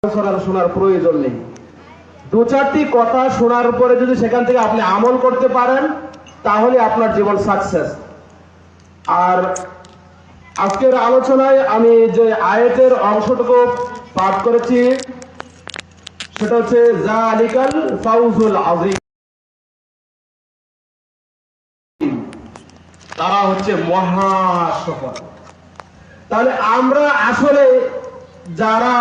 শোনার প্রয়োজন নেই। দু চারটি কথা শোনার পরে যদি সেখান থেকে আপনি আমল করতে পারেন তাহলে আপনার জীবন সাকসেস। আর আজকের আলোচনায় আমি যে আয়াতের অংশটুকু পাঠ করেছি সেটা হচ্ছে যালিকাল ফাউজুল আযীম, তারা হচ্ছে মহা সফল। তাহলে আমরা আসলে যারা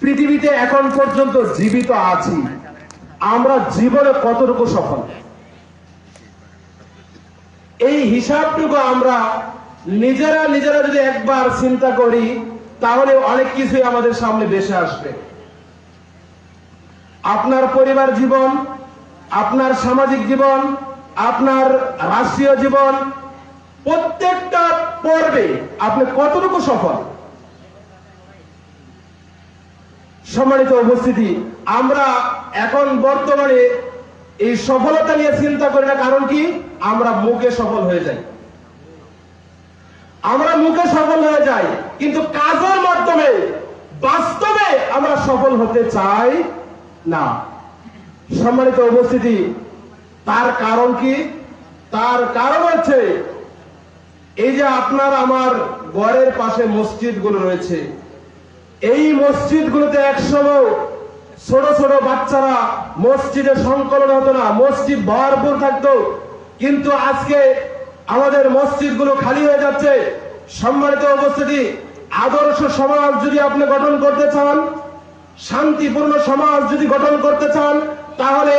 পৃথিবীতে এখন পর্যন্ত জীবিত আছি, আমরা জীবনে কতটুকু সফল, এই হিসাবটুকু আমরা নিজেরা যদি একবার চিন্তা করি তাহলে অনেক কিছুই আমাদের সামনে ভেসে আসবে। আপনার পরিবার জীবন, আপনার সামাজিক জীবন, আপনার রাষ্ট্রীয় জীবন, প্রত্যেকটা পর্বে আপনি কতটুকু সফল। সম্মানিত উপস্থিতি, আমরা এখন বর্তমানে এই সফলতা নিয়ে চিন্তা করি না। কারণ কি? আমরা মুখে সফল হয়ে যাই, আমরা মুখে সফল হয়ে যাই, কিন্তু কাজের মাধ্যমে বাস্তবে আমরা সফল হতে চাই না। সম্মানিত উপস্থিতি, তার কারণ কি? তার কারণ হচ্ছে এই যে আপনার আমার ঘরের পাশে মসজিদগুলো রয়েছে, এই মসজিদগুলোতে একসময় ছোট ছোট বাচ্চারা মসজিদে সংকলন হতো না, মসজিদ ভরপুর থাকতো, কিন্তু আজকে আমাদের মসজিদগুলো খালি হয়ে যাচ্ছে। সম্মানিত উপস্থিতি, আদর্শ সমাজ যদি আপনি গঠন করতে চান, শান্তিপূর্ণ সমাজ যদি গঠন করতে চান, তাহলে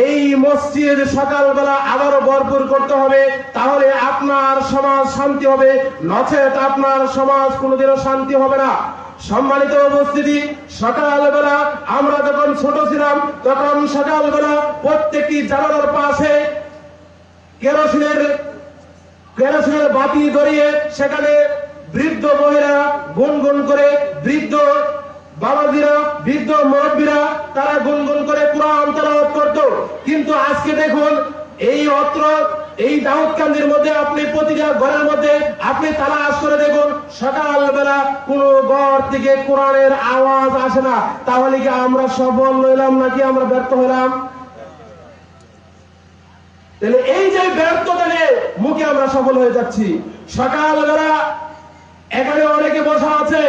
এই মসজিদ সকালবেলা আবারও ভরপুর করতে হবে, তাহলে আপনার সমাজ শান্তি হবে, নচেত আপনার সমাজ কোনোদিনও শান্তি হবে না। সম্মানিত উপস্থিতি, সকালবেলা আমরা যখন ছোট ছিলাম তখন সকালবেলা প্রত্যেকটি জানালার পাশে কেরোসিনের বাতি ধরিয়ে সেখানে বৃদ্ধ মহিলা গুনগুন করে, বৃদ্ধ বাবাজিরা, বৃদ্ধ মুরব্বীরা তারা গুনগুন করে কোরআন তেলাওয়াত করত। কিন্তু আজকে দেখুন, এই দাউদকান্দির মধ্যে আপনি প্রতিটা ঘরের মধ্যে আপনি তালাশ করে দেখুন, সকালবেলা কোন ঘর থেকে কোরআনের আওয়াজ আসে না। তাহলে কি আমরা সফল হইলাম নাকি আমরা ব্যর্থ হইলাম? তাহলে এই যে ব্যর্থতা নিয়ে মুখে আমরা সফল হয়ে যাচ্ছি। সকালবেলা এখানে অনেকে বসা আছে,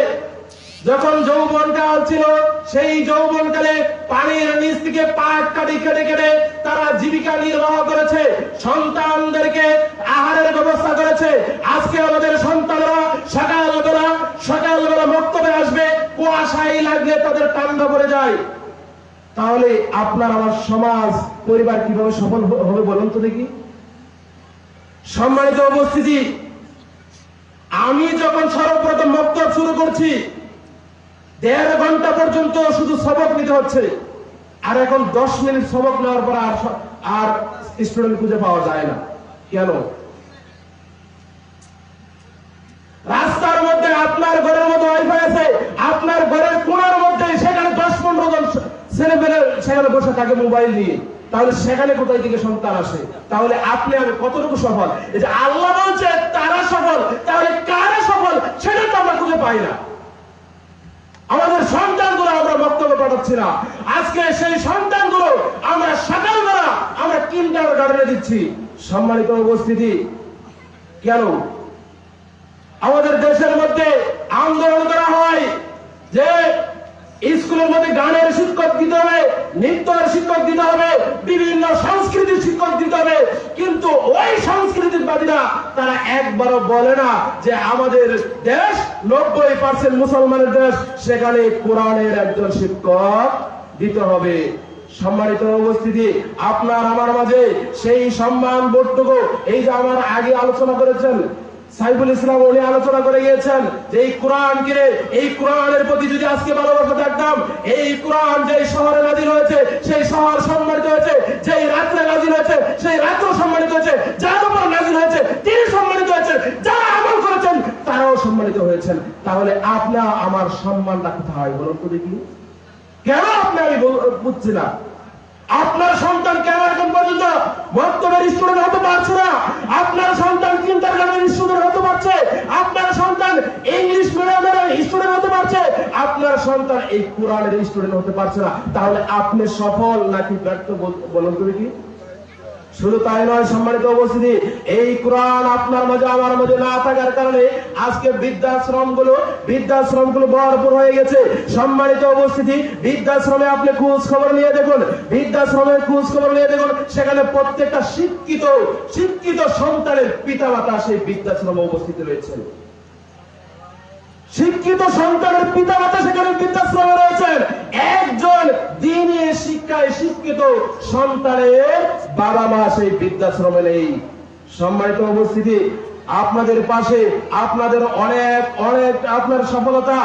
যখন যৌবনকাল ছিল সেই যৌবনকালে পানির নিচ থেকে পাট কাটি কেটে কেটে তারা জীবিকা নির্বাহ করেছে, সন্তানদেরকে আহারের ব্যবস্থা করেছে। আজকে আমাদের সন্তানরা সকালবেলা মক্তবে আসবে, কুয়াশায় লাগলে তাদের ঠান্ডা পড়ে যায়। তাহলে আপনার আমার সমাজ পরিবার কিভাবে সফল হবে বলুন তো দেখি। সম্মানিত উপস্থিতি, আমি যখন সর্বপ্রথম মক্তব শুরু করছি 1.5 ঘন্টা পর্যন্ত শুধু সবক নিতে হচ্ছে, আর এখন 10 মিনিট সবক নেওয়ার পর আর স্টুডেন্ট খুঁজে পাওয়া যায় না। কেন? রাস্তার মধ্যে আপনার ঘরের মধ্যে ওয়াইফাই আছে, আপনার ঘরের কোণার মধ্যে সেখানে 10-15 জন ছেলেমেয়ে সেখানে বসে থাকে মোবাইল নিয়ে। তাহলে সেখানে কোথায় থেকে সন্তান আসে? তাহলে আপনি আমি কতটুকু সফল? এই যে আল্লাহ বলছে তারা সফল, তাহলে কারা সফল সেটা তো আমরা খুঁজে পাই না। আমাদের সন্তানগুলো আমরা বক্তব্য পাঠাচ্ছি না। আজকে সেই সন্তানগুলো আমরা সকালবেলা আমরা কিন্ডারগার্টেনে দিচ্ছি। সম্মানিত উপস্থিতি, কেন আমাদের দেশের মধ্যে আন্দোলন করা হয় যে স্কুলের মধ্যে গানের শিক্ষক দিতে হবে, নৃত্যের শিক্ষক দিতে হবে, বিভিন্ন সংস্কৃতির শিক্ষক দিতে হবে, কিন্তু ওই সংস্কৃতিবাদীরা তারা একবারও বলে না যে আমাদের দেশ 90% মুসলমানের দেশ, সেখানে কোরআনের একজন শিক্ষক দিতে হবে। সম্মানিত উপস্থিতি, আপনার আমার মাঝে সেই সম্মান বোধটুকু, এই যে আমার আগে আলোচনা করেছেন সাইফুল ইসলাম, উনি আলোচনা করে গিয়েছেন যে এই কোরআন কিনে, এই কোরআনের প্রতি যদি আজকে ভালোবাসা থাকতাম, এই কোরআন যে শহরে নাজিল হয়েছে সেই শহর সম্মানিত হয়েছে, যেই রাত্রে নাজিল হয়েছে সেই রাত্র সম্মানিত হয়েছে, যার উপর নাজিল হয়েছে তিনি সম্মানিত হয়েছেন, যারা আমল করেছেন তারাও সম্মানিত হয়েছেন। তাহলে আপনার আমার সম্মানটা কোথায় বলুন তো দেখি? কেন আপনি আমি বুঝছি না? আপনার সন্তান কেন এখন পর্যন্ত মক্তবের স্টুডেন্ট হতে পারছে না? আপনার সন্তান কিন্ডারগার্টেনের স্টুডেন্ট হতে পারছে, আপনার সন্তান ইংলিশ মিডিয়ামের স্টুডেন্ট হতে পারছে, আপনার সন্তান এই কোরআনের স্টুডেন্ট হতে পারছে না। তাহলে আপনি সফল নাকি ব্যর্থ বলুন তো দেখি? শুধু তাই নয়, সম্মানিত উপস্থিতি, এই কোরআন আপনার মাঝে আমার মাঝে না থাকার কারণে আজকে বৃদ্ধাশ্রমগুলো ভরপুর হয়ে গেছে। সম্মানিত উপস্থিতি, বৃদ্ধাশ্রমে আপনি খোঁজ খবর নিয়ে দেখুন, বৃদ্ধাশ্রমের খোঁজ খবর নিয়ে দেখুন, সেখানে প্রত্যেকটা শিক্ষিত সন্তানের পিতামাতা সেই বৃদ্ধাশ্রমে উপস্থিত রয়েছেন। শিক্ষিত সন্তানের পিতামাতা সেখানে বৃদ্ধাশ্রমে রয়েছেন। একজন দ্বীনি শিক্ষায় শিক্ষিত সন্তানের বাবা মা সেই বৃদ্ধাশ্রমে নেই। সম্মানিত উপস্থিতি, আপনাদের পাশে আপনাদের অনেক আপনার সফলতা,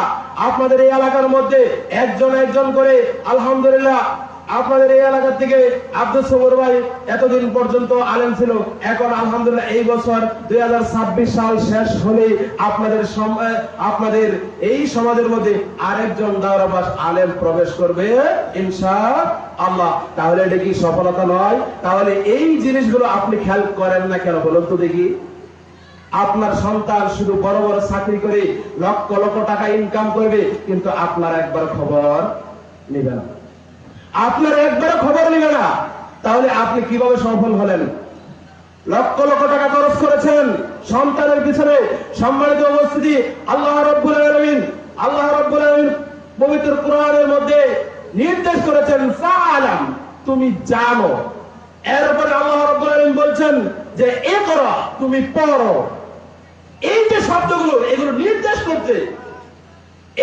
আপনাদের এই এলাকার মধ্যে একজন করে আলহামদুলিল্লাহ আপনাদের এই এলাকা থেকে আব্দুল সবুর ভাই এতদিন পর্যন্ত আলেম ছিল, এখন আলহামদুলিল্লাহ এই বছর 2026 সাল শেষ হলে আপনাদের এই সমাজের মধ্যে আরেকজন দাওরাবাস আলেম প্রবেশ করবে ইনশাআল্লাহ। তাহলে এটা কি সফলতা নয়? তাহলে এই জিনিসগুলো আপনি খেয়াল করেন না কেন বলুন তো দেখি? আপনার সন্তান শুধু বড় বড় চাকরি করে লক্ষ লক্ষ টাকা ইনকাম করবে, কিন্তু আপনার একবার খবর নেবে না, আপনার একবারও খবর নেবে না। তাহলে আপনি কিভাবে সফল হলেন? লক্ষ লক্ষ টাকা খরচ করেছেন সন্তানের পিছনে। সম্মানিত উপস্থিতি, আল্লাহ রাব্বুল আলামিন পবিত্র কোরআনের মধ্যে নির্দেশ করেছেন ফাআলাম, তুমি জানো। এরপরে আল্লাহ রাব্বুল আলামিন বলছেন যে ইকরা, তুমি পড়ো। এই যে শব্দগুলো, এগুলো নির্দেশ করতে,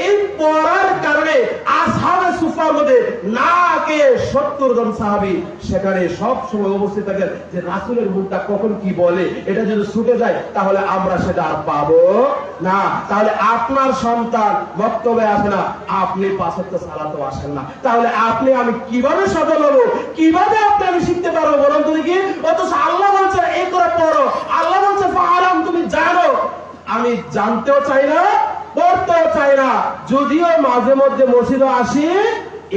এই পড়ার কারণে আসহাবে সুফার মধ্যে না কে 70 জন সাহাবী সেখানে সব সময় উপস্থিত থাকে যে রাসূলের মুখটা কখন কি বলে, এটা যদি ছুটে যায় তাহলে আমরা সেটা আর পাবো না। তাহলে আপনার সন্তান বক্তব্যে আসে না, আপনি 5 ওয়াক্ত সালাতও আসেন না, তাহলে আমি কিভাবে সফল হবো? কিভাবে আমি শিখতে পারবো বলুন তো দেখি? অথচ আল্লাহ বলছে এই করে পড়ো, আল্লাহ বলছে ফাআলাম, তুমি জানো। আমি জানতেও চাই না, পড়তেও চাই না, যদিও মাঝে মধ্যে মসজিদে আসি,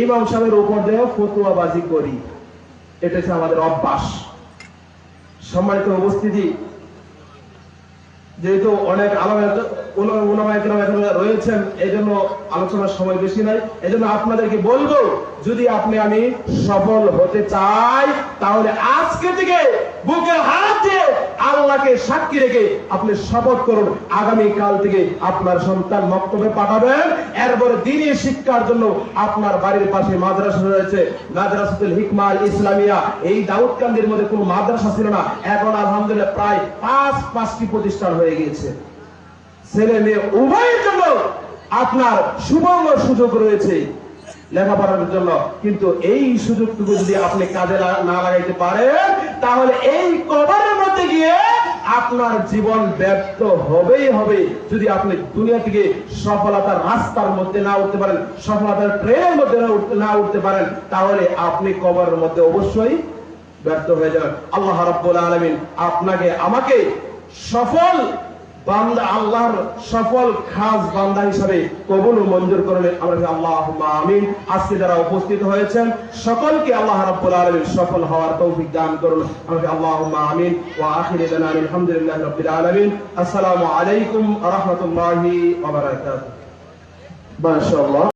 ইমাম সাহেবের উপর দিয়ে ফতোয়াবাজি করি, এটা হচ্ছে আমাদের অভ্যাস। সম্মানিত উপস্থিতি, যেহেতু অনেক উলামায়ে কেরাম এখানে রয়েছেন, এই জন্য আলোচনার সময় বেশি নাই, এই জন্য আপনাদেরকে বলবো, যদি আমি সফল হতে চাই, তাহলে আজকে থেকে বুকে হাত দিয়ে আল্লাহকে সাক্ষী রেখে আপনি শপথ করুন, আগামী কাল থেকে আপনার সন্তান মক্তবে পাঠাবেন। এরপরে দ্বীনি শিক্ষার জন্য আপনার বাড়ির পাশে মাদ্রাসা রয়েছে, মাদ্রাসাতুল হিকমা আল ইসলামিয়া। এই দাউদকান্দির মধ্যে কোনো মাদ্রাসা ছিল না, এখন আলহামদুলিল্লাহ প্রায় 5টি প্রতিষ্ঠান হয়ে গিয়েছে। ছেলে মেয়ে উভয়ের জন্য আপনার সুবর্ণ সুযোগ রয়েছে লেখাপড়ার জন্য। কিন্তু এই সুযোগটুকু যদি আপনি কাজে না লাগাইতে পারেন, তাহলে এই কবরের মধ্যে গিয়ে আপনার জীবন ব্যর্থ হবেই হবে। যদি আপনি দুনিয়া থেকে সফলতার রাস্তার মধ্যে না উঠতে পারেন, সফলতার ট্রেনের মধ্যে না উঠতে পারেন, তাহলে আপনি কবরের মধ্যে অবশ্যই ব্যর্থ হয়ে যাবেন। আল্লাহ রাব্বুল আলামিন আপনাকে আমাকে সফল বান্দা, আল্লাহর সফল খাস বান্দা হিসাবে কবুল ও মঞ্জুর করলে আমরা আল্লাহুম্মা আমিন। আজকে যারা উপস্থিত হয়েছেন সকলকে আল্লাহ রাব্বুল আলামিন সফল হওয়ার তৌফিক দান করুন, আমরা আল্লাহুম্মা আমিন। ওয়া আখিরু দাওয়ানা আলহামদুলিল্লাহি রাব্বিল আলামিন। আসসালামু আলাইকুম ওয়া রাহমাতুল্লাহি ওয়া বারাকাতুহু। মাশাআল্লাহ।